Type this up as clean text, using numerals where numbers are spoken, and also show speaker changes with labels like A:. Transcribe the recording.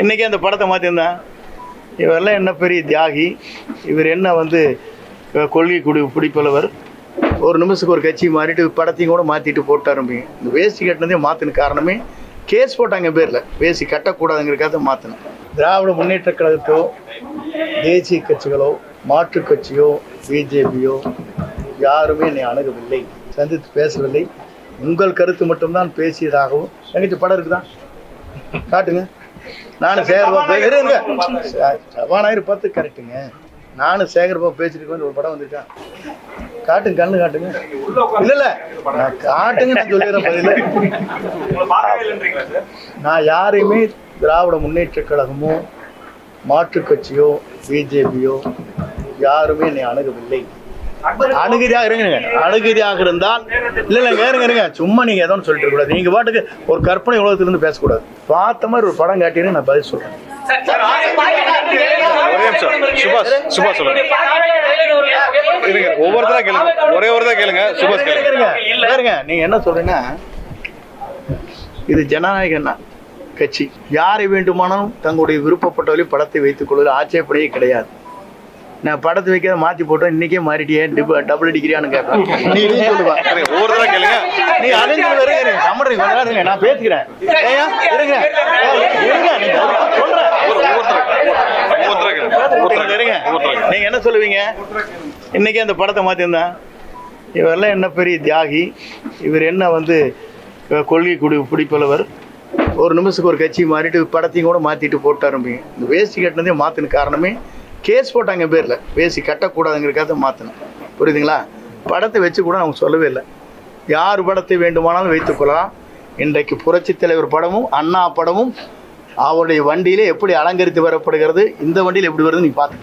A: இன்றைக்கி அந்த படத்தை மாற்றிருந்தேன். இவரெல்லாம் என்ன பெரிய தியாகி, இவர் என்ன கொள்கை பிடிப்பவர், ஒரு நிமிஷத்துக்கு ஒரு கட்சி மாறிட்டு படத்தையும் கூட மாற்றிட்டு போட்டு ஆரம்பிங்க. இந்த வேஷ்டி கட்டினதே மாற்றின காரணமே கேஸ் போட்டாங்க பேரில், வேஷ்டி கட்டக்கூடாதுங்கிறக்காக மாற்றினேன். திராவிட முன்னேற்ற கழகத்தோ தேசிய கட்சிகளோ மாற்றுக் கட்சியோ பிஜேபியோ யாருமே என்னை அணுகவில்லை, சந்தித்து பேசவில்லை. உங்கள் கருத்து மட்டும்தான் பேசியதாகவும் எங்கிட்ட படம் இருக்குதான் காட்டுங்க. நானும் சேகர்பாபு சபாநாயகர் பார்த்து கரெக்டுங்க. நானும் சேகர்பாபு பேசிட்டு ஒரு படம் வந்துருக்கேன். காட்டுங்க, கண்ணு காட்டுங்க. இல்ல நான் காட்டுங்க நான் சொல்லிடுறேன் பதில். நான் யாரையுமே திராவிட முன்னேற்ற கழகமோ மாற்றுக் கட்சியோ பிஜேபியோ யாருமே என்னை அணுகவில்லை. அணுகிரியாக இருந்தால் இல்லைங்க இருங்க, சும்மா நீங்கள் ஏதோ சொல்லிட்டு இருக்கக்கூடாது. நீங்கள் பாட்டுக்கு ஒரு கற்பனை உலகத்திலிருந்து பேசக்கூடாது. பார்த்த மாதிரி ஒரு படம் காட்டினு நான் பதில் சொல்கிறேன்.
B: ஒவ்வொருத்தரா கேளுங்க, ஒரே ஒரு தான் கேளுங்க. சுபாஷ்
A: கேளுங்க. நீங்கள் என்ன சொல்றீங்கன்னா, இது ஜனநாயக கட்சி, யாரை வேண்டுமானாலும் தங்களுடைய விருப்பப்பட்டவரை படத்தை வைத்துக் கொள்வது ஆட்சேபனையே கிடையாது. நான் படத்தை வைக்காத மாற்றி போட்டோம், இன்னைக்கே மாறிட்டியே டபுள் டிகிரியானு கேட்பேன். நீ சொல்லுவா,
B: ஒவ்வொருத்தரா கேளுங்க.
A: நீ அழிஞ்சு சமடுறீங்க, நான் பேசுகிறேன். நீங்க என்ன சொல்லுவீங்க? இன்னைக்கு அந்த படத்தை மாற்றிருந்தேன். இவரெல்லாம் என்ன பெரிய தியாகி, இவர் என்ன கொள்கை பிடிப்பவர், ஒரு நிமிஷத்துக்கு ஒரு கட்சி மாறிட்டு படத்தையும் கூட மாற்றிட்டு போட்டு ஆரம்பிங்க. இந்த வேஷ்டி கட்டினதே மாற்றின காரணமே கேஸ் போட்டாங்க பேரில், வேஷ்டி கட்டக்கூடாதுங்கிறக்காக மாற்றினேன். புரியுதுங்களா? படத்தை வச்சு கூட அவங்க சொல்லவே இல்லை. யார் படத்தை வேண்டுமானாலும் வைத்துக்கொள்ளலாம். இன்றைக்கு புரட்சித் தலைவர் படமும் அண்ணா படமும் அவருடைய வண்டியிலே எப்படி அலங்கரித்து வரப்படுகிறது, இந்த வண்டியில் எப்படி வருது நீ பார்த்து